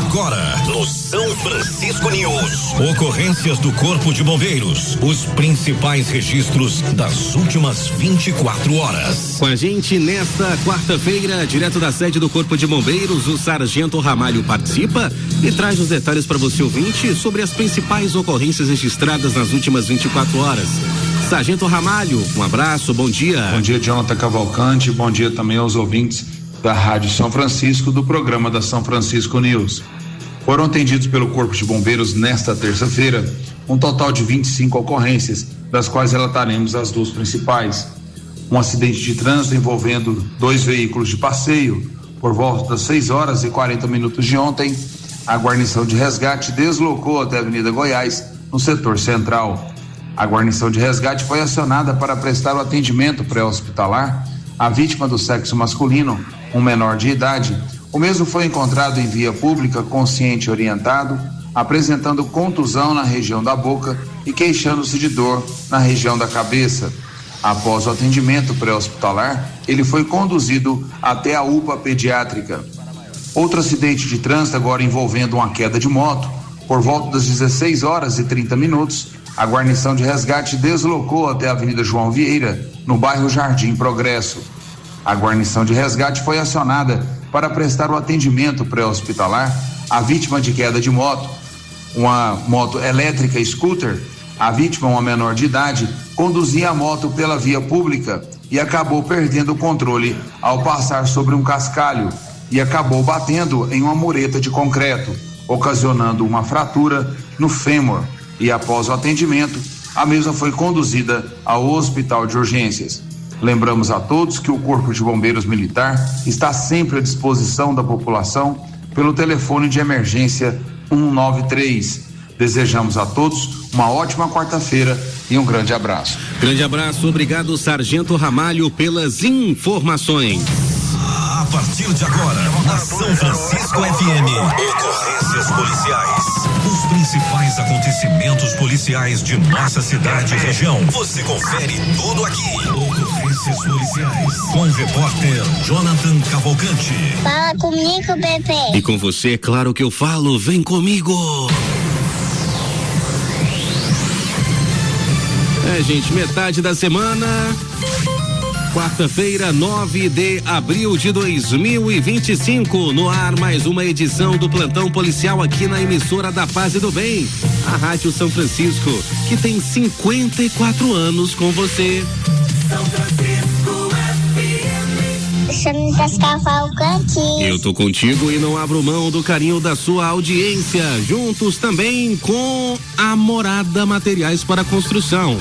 Agora, no São Francisco News, ocorrências do Corpo de Bombeiros, os principais registros das últimas 24 horas. Com a gente nesta quarta-feira, direto da sede do Corpo de Bombeiros, o Sargento Ramalho participa e traz os detalhes para você ouvinte sobre as principais ocorrências registradas nas últimas 24 horas. Sargento Ramalho, um abraço, bom dia. Bom dia, Jonathan Cavalcante, bom dia também aos ouvintes da Rádio São Francisco, do programa da São Francisco News. Foram atendidos pelo Corpo de Bombeiros nesta terça-feira um total de 25 ocorrências, das quais relataremos as duas principais. Um acidente de trânsito envolvendo 2 veículos de passeio. Por volta das 6h40 de ontem, a guarnição de resgate deslocou até a Avenida Goiás, no setor central. A guarnição de resgate foi acionada para prestar o atendimento pré-hospitalar à vítima do sexo masculino, um menor de idade. O mesmo foi encontrado em via pública, consciente e orientado, apresentando contusão na região da boca e queixando-se de dor na região da cabeça. Após o atendimento pré-hospitalar, ele foi conduzido até a UPA pediátrica. Outro acidente de trânsito agora envolvendo uma queda de moto. Por volta das 16h30, a guarnição de resgate deslocou até a Avenida João Vieira, no bairro Jardim Progresso. A guarnição de resgate foi acionada para prestar o atendimento pré-hospitalar à vítima de queda de moto, uma moto elétrica scooter. A vítima, uma menor de idade, conduzia a moto pela via pública e acabou perdendo o controle ao passar sobre um cascalho e acabou batendo em uma mureta de concreto, ocasionando uma fratura no fêmur. E após o atendimento, a mesma foi conduzida ao hospital de urgências. Lembramos a todos que o Corpo de Bombeiros Militar está sempre à disposição da população pelo telefone de emergência 193. Desejamos a todos uma ótima quarta-feira e um grande abraço. Grande abraço, obrigado, Sargento Ramalho, pelas informações. A partir de agora, na São Francisco FM, ocorrências policiais. Os principais acontecimentos policiais de nossa cidade e região. Você confere tudo aqui. Ocorrências policiais. Com o repórter Jonathan Cavalcante. Fala comigo, bebê. E com você, é claro que eu falo, vem comigo. Gente, metade da semana. Quarta-feira, 9 de abril de 2025, no ar mais uma edição do Plantão Policial aqui na emissora da Paz e do Bem, a Rádio São Francisco, que tem 54 anos com você. São Francisco FM. Cavalcante. Eu tô contigo e não abro mão do carinho da sua audiência, juntos também com a Morada Materiais para Construção,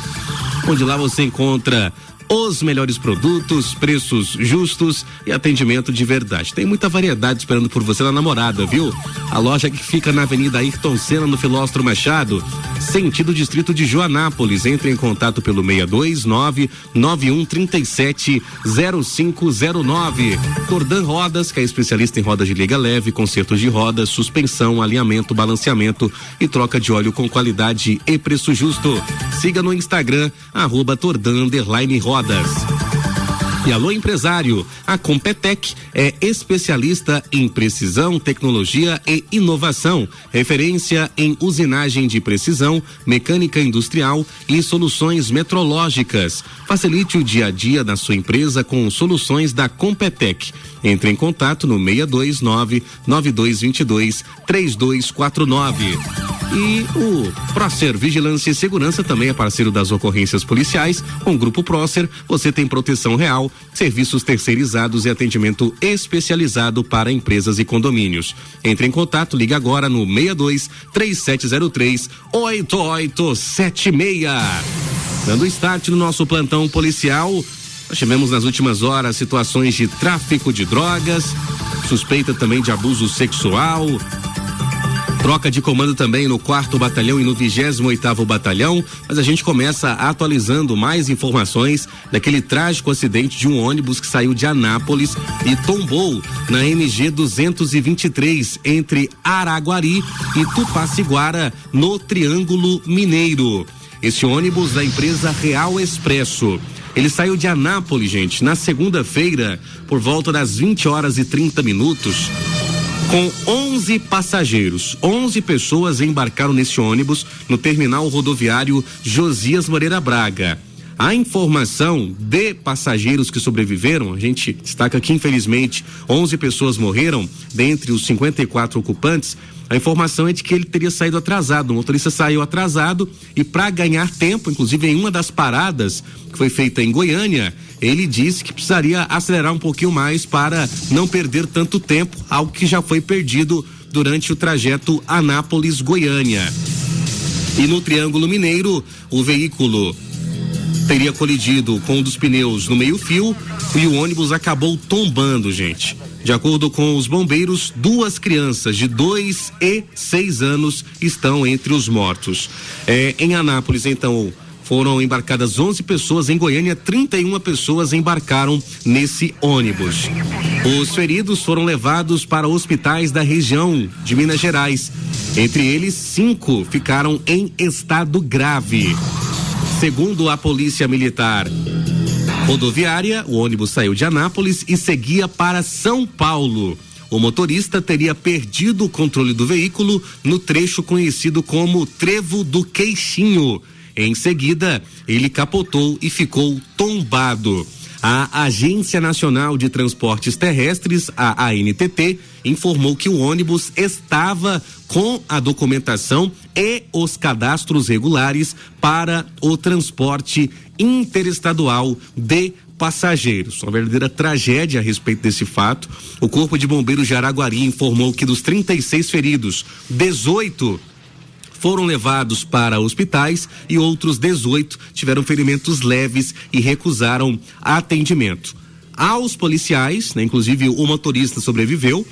onde lá você encontra os melhores produtos, preços justos e atendimento de verdade. Tem muita variedade esperando por você lá na Morada, viu? A loja que fica na Avenida Ayrton Senna, no Filóstro Machado, sentido distrito de Joanápolis. Entre em contato pelo 62991370509. Tordan Rodas, que é especialista em rodas de liga leve, consertos de rodas, suspensão, alinhamento, balanceamento e troca de óleo com qualidade e preço justo. Siga no Instagram, @Tordan_Rodas. E alô, empresário, a Competec é especialista em precisão, tecnologia e inovação, referência em usinagem de precisão, mecânica industrial e soluções metrológicas. Facilite o dia a dia da sua empresa com soluções da Competec. Entre em contato no 62992223249. E o Prócer Vigilância e Segurança também é parceiro das ocorrências policiais. Com o Grupo Prócer, você tem proteção real, serviços terceirizados e atendimento especializado para empresas e condomínios. Entre em contato, liga agora no 62-3703-8876. Dando start no nosso plantão policial, nós tivemos nas últimas horas situações de tráfico de drogas, suspeita também de abuso sexual, troca de comando também no 4º Batalhão e no 28º Batalhão, mas a gente começa atualizando mais informações daquele trágico acidente de um ônibus que saiu de Anápolis e tombou na MG 223 entre Araguari e Tupaciguara, no Triângulo Mineiro. Esse ônibus da empresa Real Expresso, ele saiu de Anápolis, gente, na segunda-feira, por volta das 20h30. com 11 passageiros. 11 pessoas embarcaram nesse ônibus no terminal rodoviário Josias Moreira Braga. A informação de passageiros que sobreviveram, a gente destaca que infelizmente 11 pessoas morreram, dentre os 54 ocupantes. A informação é de que ele teria saído atrasado, o motorista saiu atrasado e para ganhar tempo, inclusive em uma das paradas que foi feita em Goiânia, ele disse que precisaria acelerar um pouquinho mais para não perder tanto tempo, algo que já foi perdido durante o trajeto Anápolis-Goiânia. E no Triângulo Mineiro, o veículo teria colidido com um dos pneus no meio-fio e o ônibus acabou tombando, gente. De acordo com os bombeiros, 2 crianças de 2 e 6 anos estão entre os mortos. Em Anápolis, então, foram embarcadas 11 pessoas. Em Goiânia, 31 pessoas embarcaram nesse ônibus. Os feridos foram levados para hospitais da região de Minas Gerais. Entre eles, 5 ficaram em estado grave. Segundo a Polícia Militar Rodoviária, o ônibus saiu de Anápolis e seguia para São Paulo. O motorista teria perdido o controle do veículo no trecho conhecido como Trevo do Queixinho. Em seguida, ele capotou e ficou tombado. A Agência Nacional de Transportes Terrestres, a ANTT, informou que o ônibus estava com a documentação e os cadastros regulares para o transporte interestadual de passageiros. Uma verdadeira tragédia a respeito desse fato. O Corpo de Bombeiros de Araguari informou que dos 36 feridos, 18 foram levados para hospitais e outros 18 tiveram ferimentos leves e recusaram atendimento. Aos policiais, inclusive o motorista sobreviveu,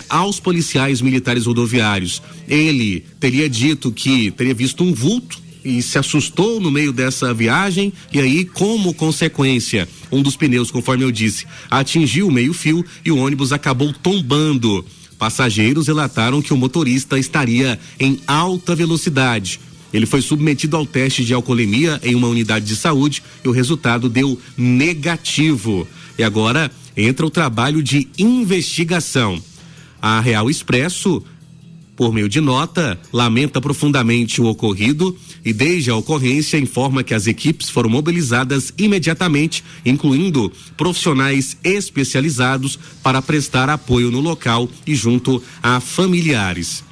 aos policiais militares rodoviários, ele teria dito que teria visto um vulto e se assustou no meio dessa viagem e aí, como consequência, um dos pneus, conforme eu disse, atingiu o meio-fio e o ônibus acabou tombando. Passageiros relataram que o motorista estaria em alta velocidade. Ele foi submetido ao teste de alcoolemia em uma unidade de saúde e o resultado deu negativo. E agora entra o trabalho de investigação. A Real Expresso, por meio de nota, lamenta profundamente o ocorrido e desde a ocorrência informa que as equipes foram mobilizadas imediatamente, incluindo profissionais especializados para prestar apoio no local e junto a familiares.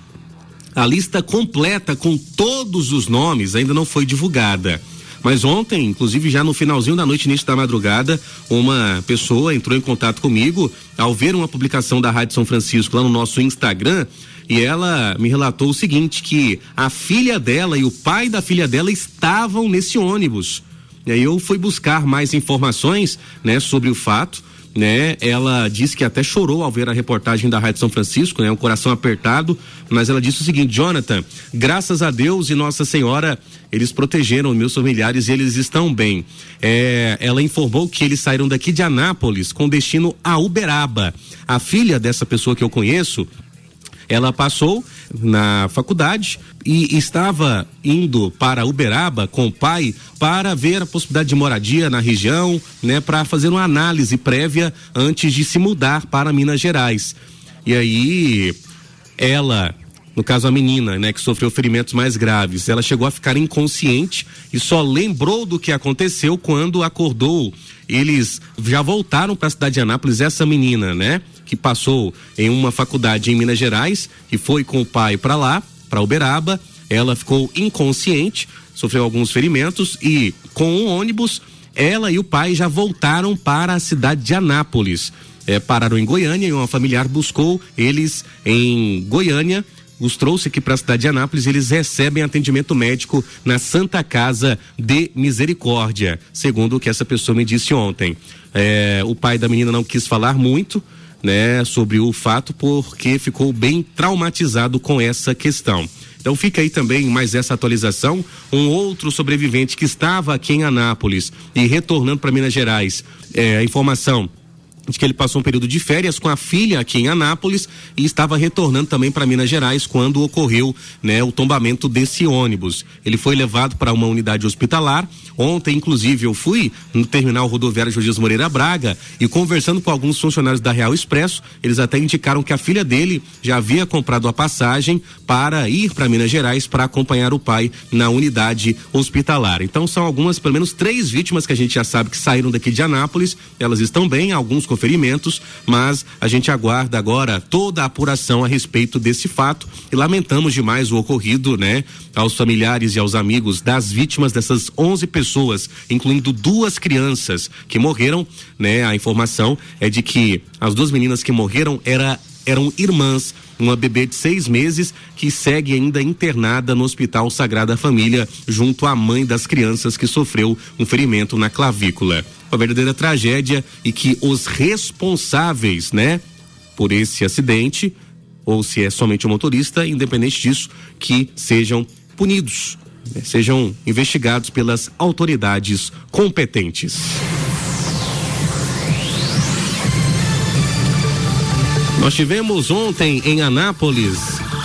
A lista completa com todos os nomes ainda não foi divulgada. Mas ontem, inclusive já no finalzinho da noite, início da madrugada, uma pessoa entrou em contato comigo ao ver uma publicação da Rádio São Francisco lá no nosso Instagram e ela me relatou o seguinte, que a filha dela e o pai da filha dela estavam nesse ônibus. E aí eu fui buscar mais informações, sobre o fato. Ela disse que até chorou ao ver a reportagem da Rádio São Francisco, um coração apertado, mas ela disse o seguinte: Jonathan, graças a Deus e Nossa Senhora, eles protegeram meus familiares e eles estão bem. Ela informou que eles saíram daqui de Anápolis com destino a Uberaba. A filha dessa pessoa que eu conheço, ela passou na faculdade e estava indo para Uberaba com o pai para ver a possibilidade de moradia na região, para fazer uma análise prévia antes de se mudar para Minas Gerais. E aí, ela, no caso a menina, que sofreu ferimentos mais graves, ela chegou a ficar inconsciente e só lembrou do que aconteceu quando acordou. Eles já voltaram para a cidade de Anápolis, essa menina, que passou em uma faculdade em Minas Gerais e foi com o pai para lá, para Uberaba. Ela ficou inconsciente, sofreu alguns ferimentos e com o ônibus, ela e o pai já voltaram para a cidade de Anápolis. Pararam em Goiânia e uma familiar buscou eles em Goiânia, os trouxe aqui para a cidade de Anápolis. Eles recebem atendimento médico na Santa Casa de Misericórdia, segundo o que essa pessoa me disse ontem. O pai da menina não quis falar muito, sobre o fato, porque ficou bem traumatizado com essa questão. Então fica aí também mais essa atualização. Um outro sobrevivente que estava aqui em Anápolis e retornando para Minas Gerais, a informação de que ele passou um período de férias com a filha aqui em Anápolis e estava retornando também para Minas Gerais quando ocorreu, né, o tombamento desse ônibus. Ele foi levado para uma unidade hospitalar. Ontem, inclusive, eu fui no terminal rodoviário Josias Moreira Braga e conversando com alguns funcionários da Real Expresso, eles até indicaram que a filha dele já havia comprado a passagem para ir para Minas Gerais para acompanhar o pai na unidade hospitalar. Então são algumas, pelo menos 3 vítimas que a gente já sabe que saíram daqui de Anápolis. Elas estão bem, alguns com ferimentos, mas a gente aguarda agora toda a apuração a respeito desse fato e lamentamos demais o ocorrido, né? Aos familiares e aos amigos das vítimas, dessas 11 pessoas, incluindo 2 crianças que morreram, né? A informação é de que as 2 meninas que morreram eram irmãs, uma bebê de 6 meses que segue ainda internada no Hospital Sagrada Família junto à mãe das crianças que sofreu um ferimento na clavícula. Uma verdadeira tragédia e que os responsáveis, né, por esse acidente, ou se é somente o motorista, independente disso, que sejam punidos, né, sejam investigados pelas autoridades competentes. Nós tivemos ontem em Anápolis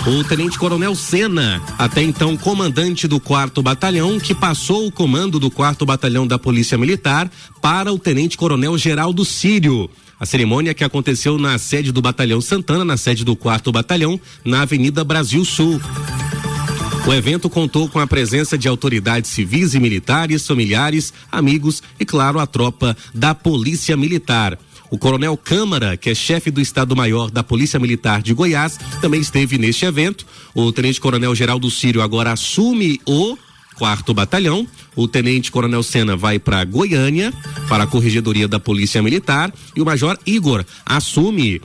o Tenente Coronel Sena, até então comandante do 4º Batalhão, que passou o comando do 4º Batalhão da Polícia Militar para o Tenente Coronel Geraldo Sírio. A cerimônia que aconteceu na sede do Batalhão Santana, na sede do 4º Batalhão, na Avenida Brasil Sul. O evento contou com a presença de autoridades civis e militares, familiares, amigos e, claro, a tropa da Polícia Militar. O Coronel Câmara, que é chefe do Estado-Maior da Polícia Militar de Goiás, também esteve neste evento. O Tenente Coronel Geraldo Sírio agora assume o 4º Batalhão. O Tenente Coronel Sena vai para Goiânia, para a Corregedoria da Polícia Militar, e o Major Igor assume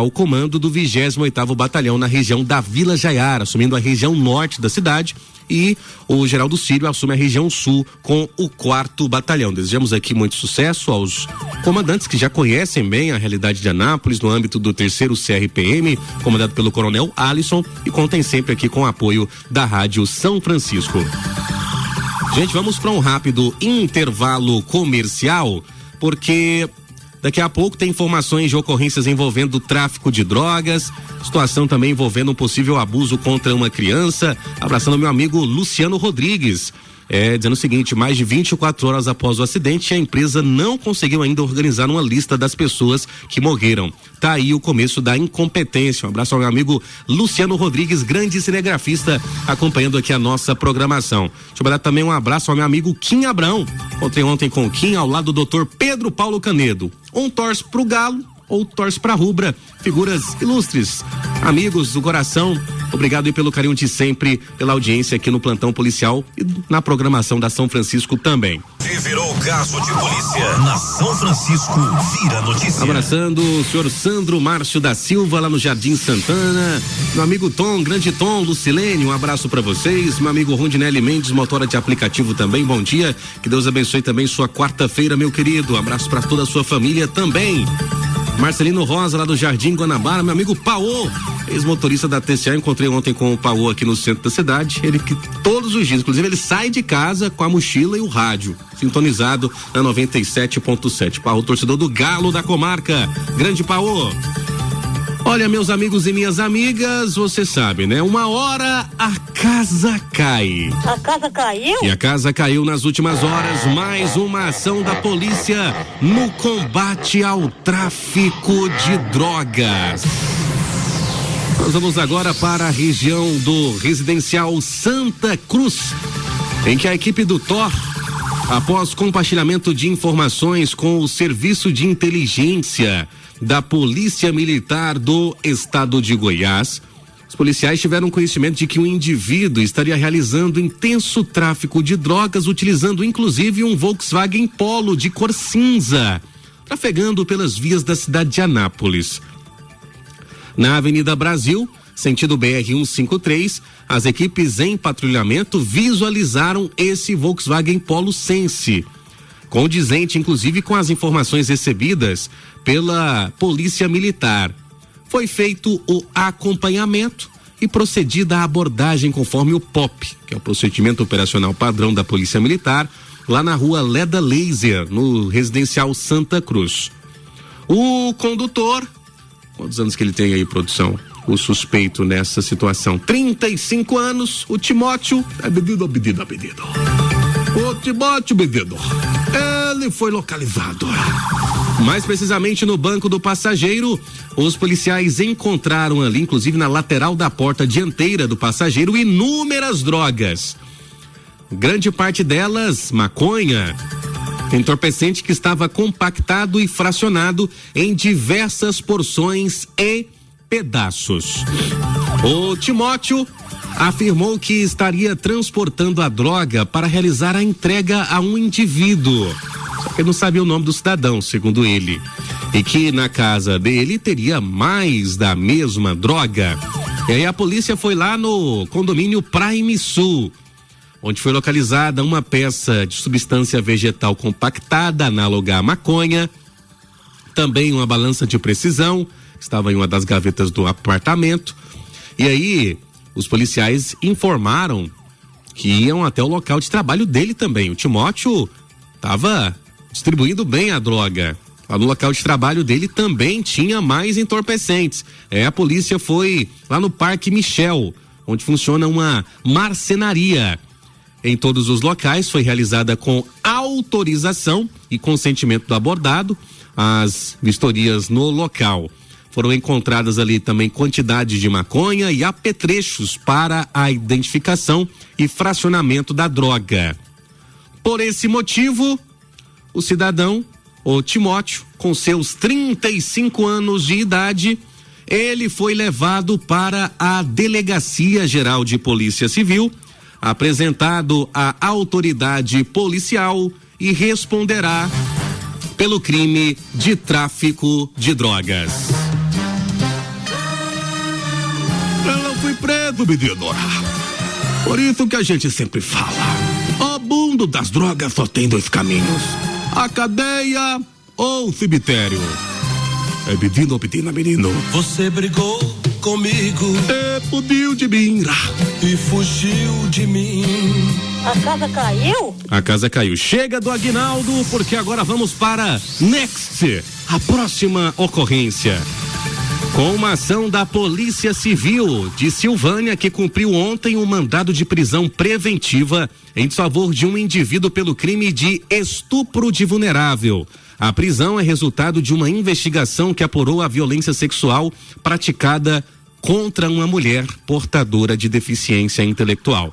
o comando do 28º Batalhão na região da Vila Jaiara, assumindo a região norte da cidade, e o Geraldo Sírio assume a região sul com o 4º Batalhão. Desejamos aqui muito sucesso aos comandantes que já conhecem bem a realidade de Anápolis no âmbito do 3º CRPM, comandado pelo Coronel Alisson, e contem sempre aqui com o apoio da Rádio São Francisco. Gente, vamos para um rápido intervalo comercial, porque daqui a pouco tem informações de ocorrências envolvendo tráfico de drogas, situação também envolvendo um possível abuso contra uma criança. Abraçando meu amigo Luciano Rodrigues, dizendo o seguinte: mais de 24 horas após o acidente, a empresa não conseguiu ainda organizar uma lista das pessoas que morreram. Tá aí o começo da incompetência. Um abraço ao meu amigo Luciano Rodrigues, grande cinegrafista, acompanhando aqui a nossa programação. Deixa eu dar também um abraço ao meu amigo Kim Abrão. Encontrei ontem com o Kim ao lado do Dr. Pedro Paulo Canedo. Um torce pro Galo, ou torce pra Rubra. Figuras ilustres, amigos do coração. Obrigado aí pelo carinho de sempre, pela audiência aqui no Plantão Policial e na programação da São Francisco também. E virou caso de polícia na São Francisco, vira notícia. Abraçando o senhor Sandro Márcio da Silva, lá no Jardim Santana. Meu amigo Tom, grande Tom, Lucilene, um abraço pra vocês. Meu amigo Rondinelli Mendes, motora de aplicativo também, bom dia. Que Deus abençoe também sua quarta-feira, meu querido. Um abraço pra toda a sua família também. Marcelino Rosa, lá do Jardim Guanabara, meu amigo Paô, ex-motorista da TCA, encontrei ontem com o Paô aqui no centro da cidade. Ele que todos os dias, inclusive, ele sai de casa com a mochila e o rádio, sintonizado na 97.7. Paô, torcedor do Galo da comarca. Grande Paô. Olha, meus amigos e minhas amigas, você sabe, né? Uma hora a casa cai. A casa caiu? E a casa caiu nas últimas horas. Mais uma ação da polícia no combate ao tráfico de drogas. Nós vamos agora para a região do residencial Santa Cruz, em que a equipe do TOR, após compartilhamento de informações com o Serviço de Inteligência da Polícia Militar do Estado de Goiás, os policiais tiveram conhecimento de que um indivíduo estaria realizando intenso tráfico de drogas, utilizando inclusive um Volkswagen Polo de cor cinza, trafegando pelas vias da cidade de Anápolis. Na Avenida Brasil, sentido BR-153, as equipes em patrulhamento visualizaram esse Volkswagen Polo Sense, condizente inclusive com as informações recebidas pela Polícia Militar. Foi feito o acompanhamento e procedida a abordagem conforme o POP, que é o procedimento operacional padrão da Polícia Militar, lá na rua Leda Laser, no residencial Santa Cruz. O condutor, quantos anos que ele tem aí, produção? O suspeito nessa situação, 35 anos, o Timóteo, menino. O Timóteo, menino, ele foi localizado. Mais precisamente no banco do passageiro, os policiais encontraram ali, inclusive na lateral da porta dianteira do passageiro, inúmeras drogas. Grande parte delas, maconha, entorpecente que estava compactado e fracionado em diversas porções e pedaços. O Timóteo afirmou que estaria transportando a droga para realizar a entrega a um indivíduo. Só que ele não sabia o nome do cidadão, segundo ele. E que na casa dele teria mais da mesma droga. E aí a polícia foi lá no condomínio Prime Sul, onde foi localizada uma peça de substância vegetal compactada, análoga à maconha, também uma balança de precisão, estava em uma das gavetas do apartamento. E aí os policiais informaram que iam até o local de trabalho dele também. O Timóteo estava distribuindo bem a droga. Lá no local de trabalho dele também tinha mais entorpecentes. A polícia foi lá no Parque Michel, onde funciona uma marcenaria. Em todos os locais foi realizada com autorização e consentimento do abordado as vistorias no local. Foram encontradas ali também quantidades de maconha e apetrechos para a identificação e fracionamento da droga. Por esse motivo, o cidadão, o Timóteo, com seus 35 anos de idade, ele foi levado para a Delegacia Geral de Polícia Civil, apresentado à autoridade policial e responderá pelo crime de tráfico de drogas. Eu não fui preso, menino. Por isso que a gente sempre fala, o mundo das drogas só tem dois caminhos: a cadeia ou o cemitério. É menino ou menino? Você brigou comigo, fugiu de mim e fugiu de mim. A casa caiu? A casa caiu. Chega do Aguinaldo, porque agora vamos para Next, a próxima ocorrência. Com uma ação da Polícia Civil de Silvânia, que cumpriu ontem um mandado de prisão preventiva em desfavor de um indivíduo pelo crime de estupro de vulnerável. A prisão é resultado de uma investigação que apurou a violência sexual praticada contra uma mulher portadora de deficiência intelectual.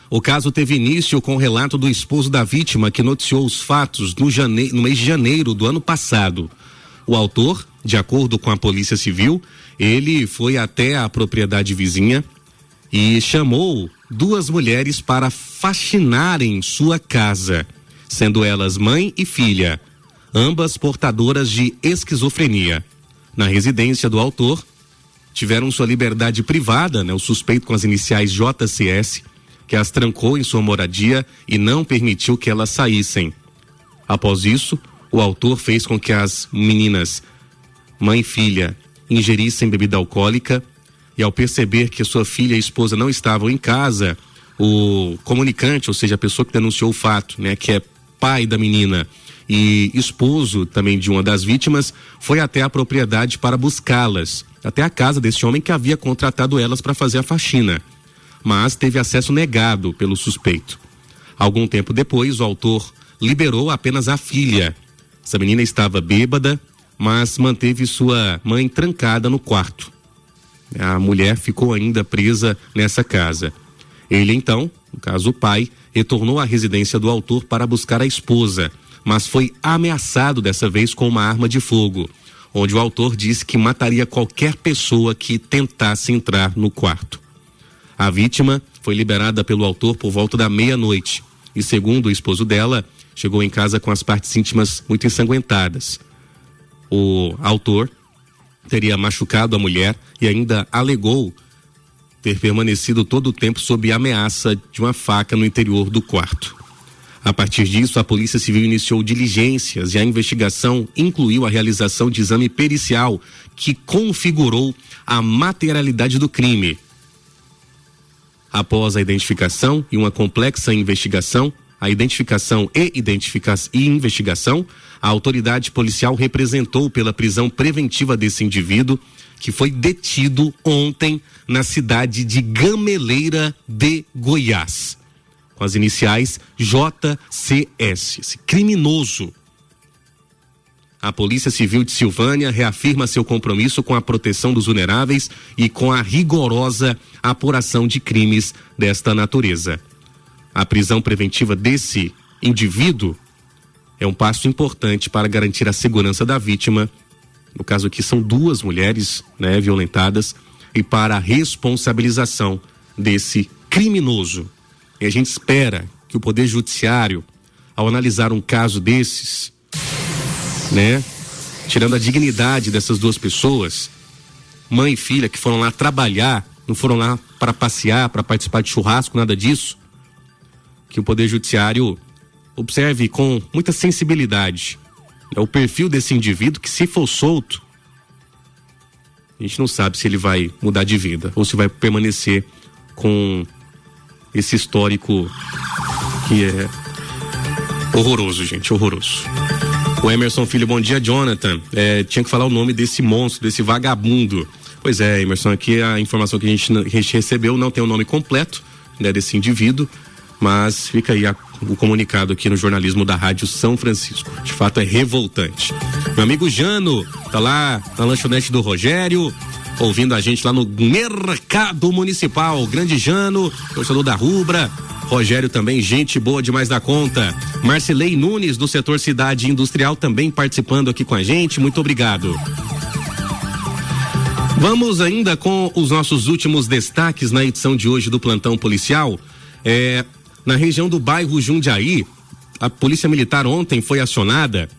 O caso teve início com o relato do esposo da vítima, que noticiou os fatos no mês de janeiro do ano passado. O autor, de acordo com a Polícia Civil, ele foi até a propriedade vizinha e chamou duas mulheres para faxinarem sua casa, sendo elas mãe e filha, ambas portadoras de esquizofrenia. Na residência do autor, tiveram sua liberdade privada, o suspeito com as iniciais JCS, que as trancou em sua moradia e não permitiu que elas saíssem. Após isso, o autor fez com que as meninas, mãe e filha, ingerissem bebida alcoólica, e ao perceber que sua filha e esposa não estavam em casa, o comunicante, ou seja, a pessoa que denunciou o fato, que é pai da menina e esposo também de uma das vítimas, foi até a propriedade para buscá-las, até a casa desse homem que havia contratado elas para fazer a faxina, mas teve acesso negado pelo suspeito. Algum tempo depois, o autor liberou apenas a filha. Essa menina estava bêbada, mas manteve sua mãe trancada no quarto. A mulher ficou ainda presa nessa casa. Ele então, no caso o pai, retornou à residência do autor para buscar a esposa, mas foi ameaçado dessa vez com uma arma de fogo, onde o autor disse que mataria qualquer pessoa que tentasse entrar no quarto. A vítima foi liberada pelo autor por volta da meia-noite e, segundo o esposo dela, chegou em casa com as partes íntimas muito ensanguentadas. O autor teria machucado a mulher e ainda alegou ter permanecido todo o tempo sob ameaça de uma faca no interior do quarto. A partir disso, a Polícia Civil iniciou diligências e a investigação incluiu a realização de exame pericial que configurou a materialidade do crime. Após a identificação e uma complexa investigação, a identificação e investigação, a autoridade policial representou pela prisão preventiva desse indivíduo, que foi detido ontem na cidade de Gameleira de Goiás, com as iniciais JCS, esse criminoso. A Polícia Civil de Silvânia reafirma seu compromisso com a proteção dos vulneráveis e com a rigorosa apuração de crimes desta natureza. A prisão preventiva desse indivíduo é um passo importante para garantir a segurança da vítima, no caso aqui são 2 mulheres, né, violentadas, e para a responsabilização desse criminoso. E a gente espera que o Poder Judiciário, ao analisar um caso desses, né, tirando a dignidade dessas 2 pessoas, mãe e filha, que foram lá trabalhar, não foram lá para passear, para participar de churrasco, nada disso, que o Poder Judiciário observe com muita sensibilidade, né, o perfil desse indivíduo, que se for solto, a gente não sabe se ele vai mudar de vida ou se vai permanecer com esse histórico que é horroroso, gente, horroroso. O Emerson Filho, bom dia, Jonathan. Tinha que falar o nome desse monstro, desse vagabundo. Pois é, Emerson, aqui a informação que a gente recebeu não tem o nome completo, né, desse indivíduo, mas fica aí o comunicado aqui no jornalismo da Rádio São Francisco. De fato é revoltante. Meu amigo Jano tá lá na lanchonete do Rogério, ouvindo a gente lá no Mercado Municipal. Grande Jano, torcedor da Rubra. Rogério também, gente boa demais da conta. Marcilei Nunes, do setor Cidade Industrial, também participando aqui com a gente. Muito obrigado. Vamos ainda com os nossos últimos destaques na edição de hoje do Plantão Policial. Na região do bairro Jundiaí, a Polícia Militar ontem foi acionada.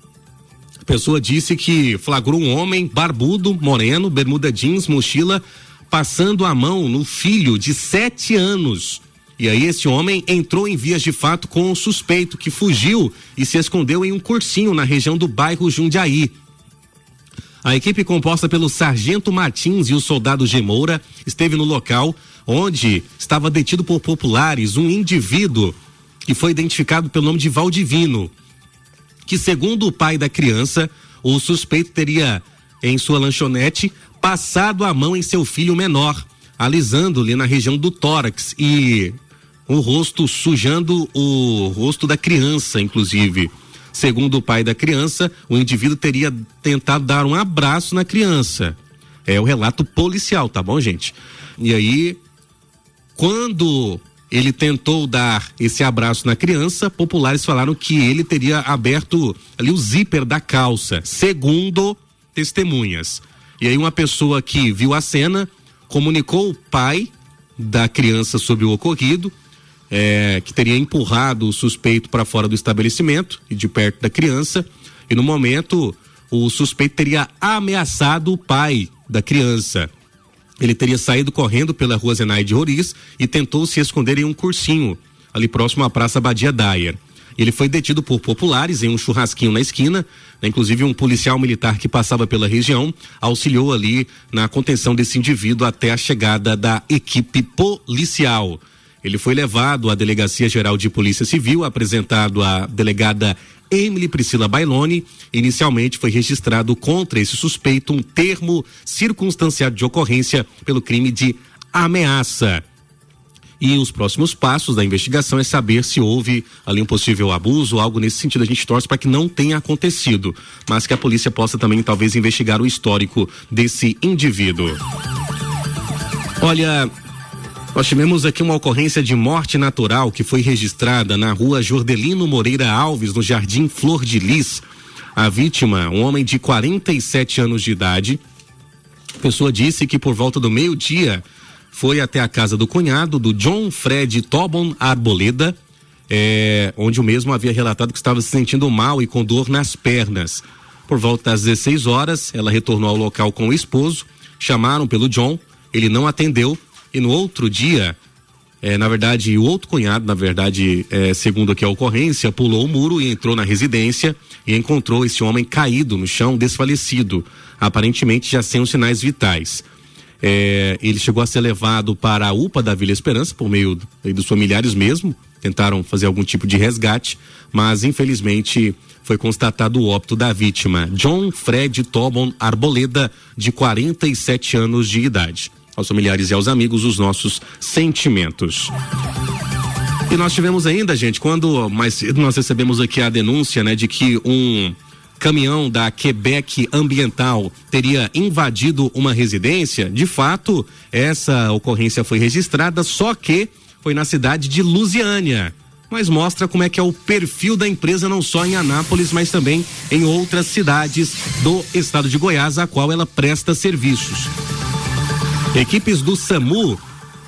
A pessoa disse que flagrou um homem barbudo, moreno, bermuda jeans, mochila, passando a mão no filho de 7 anos. E aí esse homem entrou em vias de fato com o suspeito, que fugiu e se escondeu em um cursinho na região do bairro Jundiaí. A equipe composta pelo Sargento Martins e o soldado Gemoura esteve no local, onde estava detido por populares um indivíduo que foi identificado pelo nome de Valdivino, que, segundo o pai da criança, o suspeito teria em sua lanchonete passado a mão em seu filho menor, alisando-lhe na região do tórax e o rosto, sujando o rosto da criança, inclusive. Segundo o pai da criança, o indivíduo teria tentado dar um abraço na criança. É o relato policial, tá bom, gente? E aí, quando ele tentou dar esse abraço na criança, populares falaram que ele teria aberto ali o zíper da calça, segundo testemunhas. E aí uma pessoa que viu a cena comunicou o pai da criança sobre o ocorrido, que teria empurrado o suspeito para fora do estabelecimento e de perto da criança, e no momento o suspeito teria ameaçado o pai da criança. Ele teria saído correndo pela rua Zenaide Roriz e tentou se esconder em um cursinho, ali próximo à Praça Badia Dyer. Ele foi detido por populares em um churrasquinho na esquina, né? Inclusive um policial militar que passava pela região auxiliou ali na contenção desse indivíduo até a chegada da equipe policial. Ele foi levado à Delegacia Geral de Polícia Civil, apresentado à delegada Emily Priscila Bailoni. Inicialmente foi registrado contra esse suspeito um termo circunstanciado de ocorrência pelo crime de ameaça. E os próximos passos da investigação é saber se houve ali um possível abuso ou algo nesse sentido. A gente torce para que não tenha acontecido, mas que a polícia possa também talvez investigar o histórico desse indivíduo. Olha, nós tivemos aqui uma ocorrência de morte natural que foi registrada na rua Jordelino Moreira Alves, no Jardim Flor de Lis. A vítima, um homem de 47 anos de idade, a pessoa disse que por volta do meio-dia foi até a casa do cunhado, do John Fred Tobon Arboleda, onde o mesmo havia relatado que estava se sentindo mal e com dor nas pernas. Por volta das 16 horas, ela retornou ao local com o esposo, chamaram pelo John, ele não atendeu. E no outro dia, o outro cunhado, segundo aqui a ocorrência, pulou o muro e entrou na residência e encontrou esse homem caído no chão, desfalecido, aparentemente já sem os sinais vitais. Ele chegou a ser levado para a UPA da Vila Esperança, por meio dos familiares mesmo, tentaram fazer algum tipo de resgate, mas infelizmente foi constatado o óbito da vítima, John Fred Tobon Arboleda, de 47 anos de idade. Aos familiares e aos amigos, os nossos sentimentos. E nós tivemos ainda, gente, quando mais cedo nós recebemos aqui a denúncia, né, de que um caminhão da Quebec Ambiental teria invadido uma residência. De fato, essa ocorrência foi registrada, só que foi na cidade de Lusiânia. Mas mostra como é que é o perfil da empresa, não só em Anápolis, mas também em outras cidades do estado de Goiás, a qual ela presta serviços. Equipes do SAMU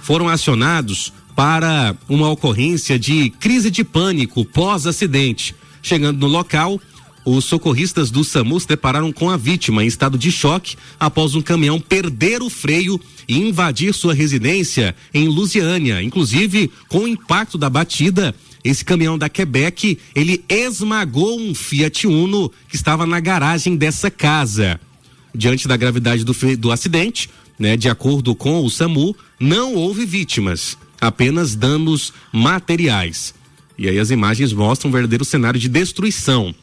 foram acionados para uma ocorrência de crise de pânico pós-acidente. Chegando no local, os socorristas do SAMU se depararam com a vítima em estado de choque após um caminhão perder o freio e invadir sua residência em Lusiânia. Inclusive, com o impacto da batida, esse caminhão da Quebec, ele esmagou um Fiat Uno que estava na garagem dessa casa. Diante da gravidade do acidente, né, de acordo com o SAMU, não houve vítimas, apenas danos materiais. E aí as imagens mostram um verdadeiro cenário de destruição.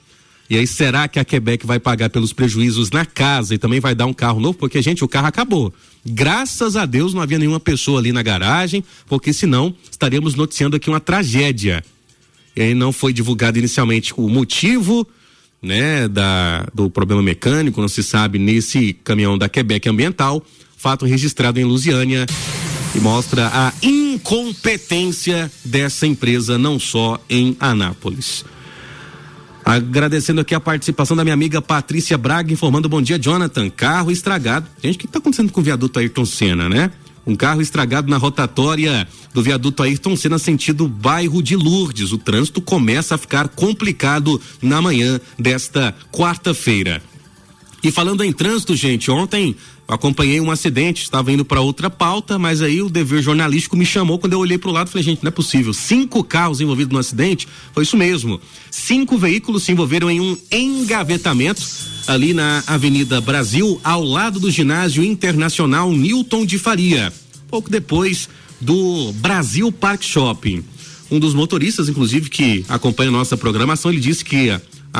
E aí, será que a Quebec vai pagar pelos prejuízos na casa e também vai dar um carro novo? Porque, gente, o carro acabou. Graças a Deus não havia nenhuma pessoa ali na garagem, porque senão estaríamos noticiando aqui uma tragédia. E aí não foi divulgado inicialmente o motivo, né, do problema mecânico, não se sabe, nesse caminhão da Quebec Ambiental. Fato registrado em Lusiânia e mostra a incompetência dessa empresa, não só em Anápolis. Agradecendo aqui a participação da minha amiga Patrícia Braga, informando: bom dia, Jonathan. Carro estragado. Gente, o que está acontecendo com o viaduto Ayrton Senna, né? Um carro estragado na rotatória do viaduto Ayrton Senna, sentido bairro de Lourdes. O trânsito começa a ficar complicado na manhã desta quarta-feira. E falando em trânsito, gente, ontem acompanhei um acidente, estava indo para outra pauta, mas aí o dever jornalístico me chamou. Quando eu olhei para o lado, falei: gente, não é possível, 5 carros envolvidos no acidente. Foi isso mesmo, 5 veículos se envolveram em um engavetamento ali na Avenida Brasil, ao lado do ginásio internacional Newton de Faria, pouco depois do Brasil Park Shopping. Um dos motoristas, inclusive, que acompanha a nossa programação, ele disse que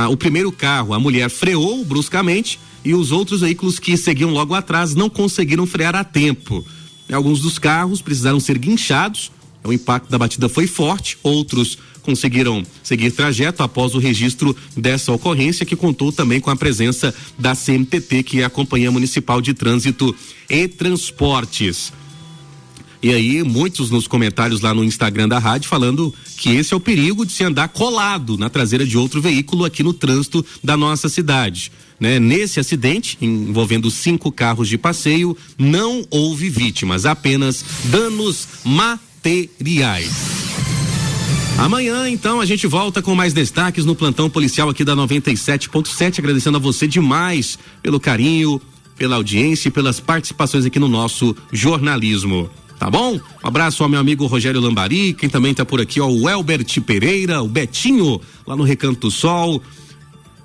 o primeiro carro, a mulher freou bruscamente e os outros veículos que seguiam logo atrás não conseguiram frear a tempo. Alguns dos carros precisaram ser guinchados, o impacto da batida foi forte, outros conseguiram seguir trajeto após o registro dessa ocorrência, que contou também com a presença da CMTT, que é a Companhia Municipal de Trânsito e Transportes. E aí, muitos nos comentários lá no Instagram da rádio falando que esse é o perigo de se andar colado na traseira de outro veículo aqui no trânsito da nossa cidade. Né? Nesse acidente, envolvendo 5 carros de passeio, não houve vítimas, apenas danos materiais. Amanhã, então, a gente volta com mais destaques no plantão policial aqui da 97.7, agradecendo a você demais pelo carinho, pela audiência e pelas participações aqui no nosso jornalismo. Tá bom? Um abraço ao meu amigo Rogério Lambari, quem também tá por aqui, ó, o Elbert Pereira, o Betinho, lá no Recanto do Sol,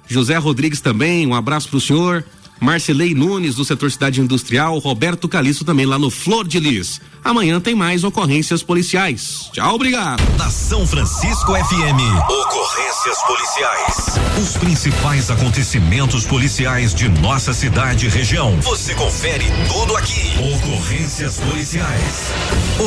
José Rodrigues também, um abraço pro senhor, Marcelei Nunes, do setor Cidade Industrial, Roberto Caliço também lá no Flor de Lis. Amanhã tem mais ocorrências policiais. Tchau, obrigado. Na São Francisco FM, ocorrências policiais. Os principais acontecimentos policiais de nossa cidade e região. Você confere tudo aqui. Ocorrências policiais.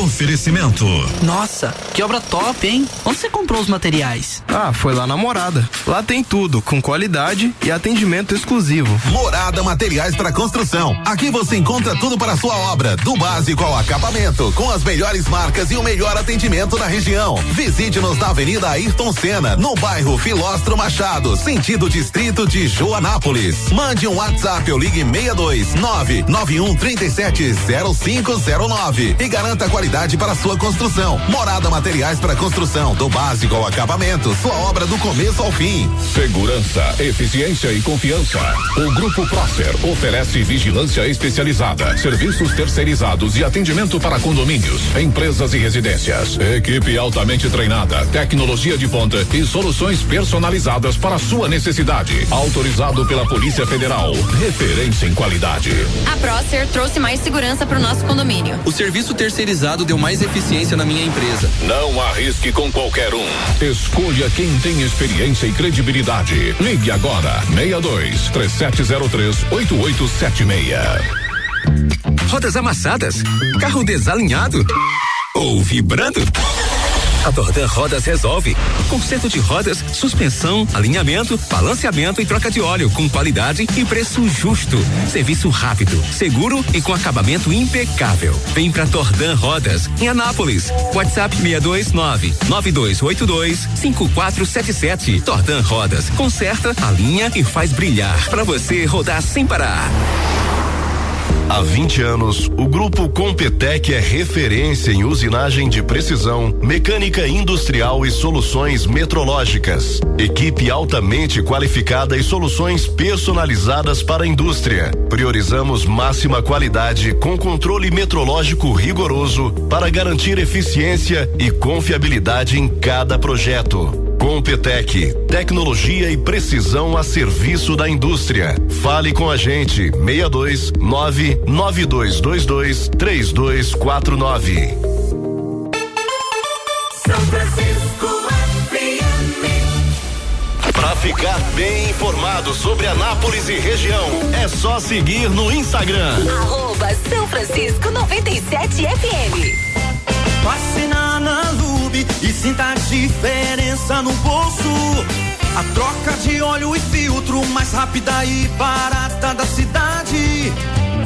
Oferecimento. Nossa, que obra top, hein? Onde você comprou os materiais? Ah, foi lá na Morada. Lá tem tudo, com qualidade e atendimento exclusivo. Morada Materiais para Construção. Aqui você encontra tudo para a sua obra, do básico ao acabamento, com as melhores marcas e o melhor atendimento na região. Visite-nos na Avenida Ayrton Senna, no bairro Filóstro Machado, sentido distrito de Joanápolis. Mande um WhatsApp ou ligue 62991370509 e garanta qualidade para sua construção. Morada Materiais para Construção, do básico ao acabamento, sua obra do começo ao fim. Segurança, eficiência e confiança. O Grupo Próximo Prócer oferece vigilância especializada, serviços terceirizados e atendimento para condomínios, empresas e residências. Equipe altamente treinada, tecnologia de ponta e soluções personalizadas para a sua necessidade. Autorizado pela Polícia Federal. Referência em qualidade. A Prócer trouxe mais segurança para o nosso condomínio. O serviço terceirizado deu mais eficiência na minha empresa. Não arrisque com qualquer um. Escolha quem tem experiência e credibilidade. Ligue agora 62-3703-8876. Rodas amassadas, carro desalinhado ou vibrando? A Tordan Rodas resolve. Conserto de rodas, suspensão, alinhamento, balanceamento e troca de óleo com qualidade e preço justo. Serviço rápido, seguro e com acabamento impecável. Vem pra Tordan Rodas, em Anápolis. WhatsApp 629-9282-5477. Tordan Rodas, conserta, alinha e faz brilhar pra você rodar sem parar. Há 20 anos, o Grupo Competec é referência em usinagem de precisão, mecânica industrial e soluções metrológicas. Equipe altamente qualificada e soluções personalizadas para a indústria. Priorizamos máxima qualidade com controle metrológico rigoroso para garantir eficiência e confiabilidade em cada projeto. Competec, tecnologia e precisão a serviço da indústria. Fale com a gente, 629-9222-3249. São Francisco FM. Para ficar bem informado sobre Anápolis e região, é só seguir no Instagram. @São Francisco 97 FM. Passe na Analube e sinta a diferença no bolso. A troca de óleo e filtro mais rápida e barata da cidade.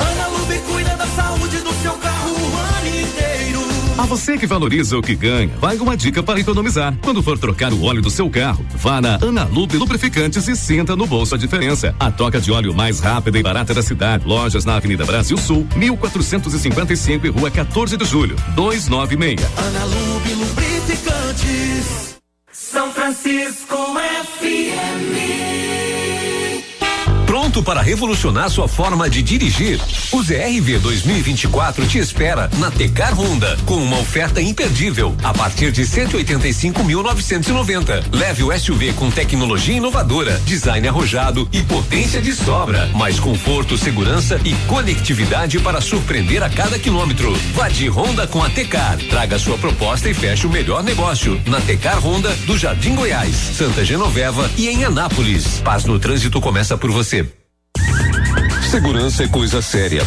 Analube cuida da saúde do seu carro o ano inteiro. A você que valoriza o que ganha, vai uma dica para economizar. Quando for trocar o óleo do seu carro, vá na Analube Lubrificantes e sinta no bolso a diferença. A troca de óleo mais rápida e barata da cidade. Lojas na Avenida Brasil Sul, 1455 e Rua 14 de Julho, 296. Analube Lubrificantes. São Francisco FM. Pronto para revolucionar sua forma de dirigir? O ZR-V 2024 te espera na Tecar Honda com uma oferta imperdível a partir de 185.990. Leve o SUV com tecnologia inovadora, design arrojado e potência de sobra, mais conforto, segurança e conectividade para surpreender a cada quilômetro. Vá de Honda com a Tecar. Traga sua proposta e feche o melhor negócio na Tecar Honda do Jardim Goiás, Santa Genoveva e em Anápolis. Paz no trânsito começa por você. Segurança é coisa séria.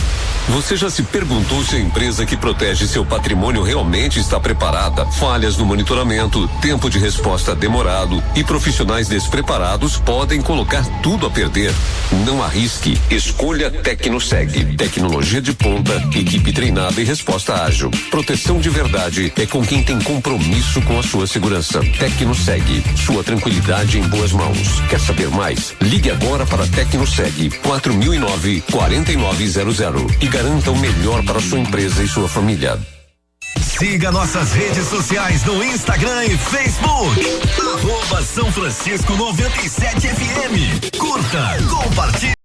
Você já se perguntou se a empresa que protege seu patrimônio realmente está preparada? Falhas no monitoramento, tempo de resposta demorado e profissionais despreparados podem colocar tudo a perder. Não arrisque. Escolha Tecnoseg. Tecnologia de ponta, equipe treinada e resposta ágil. Proteção de verdade é com quem tem compromisso com a sua segurança. Tecnoseg. Sua tranquilidade em boas mãos. Quer saber mais? Ligue agora para Tecnoseg 4009-4900 e garanta o melhor para sua empresa e sua família. Siga nossas redes sociais no Instagram e Facebook. @São Francisco 97 FM. Curta, compartilhe.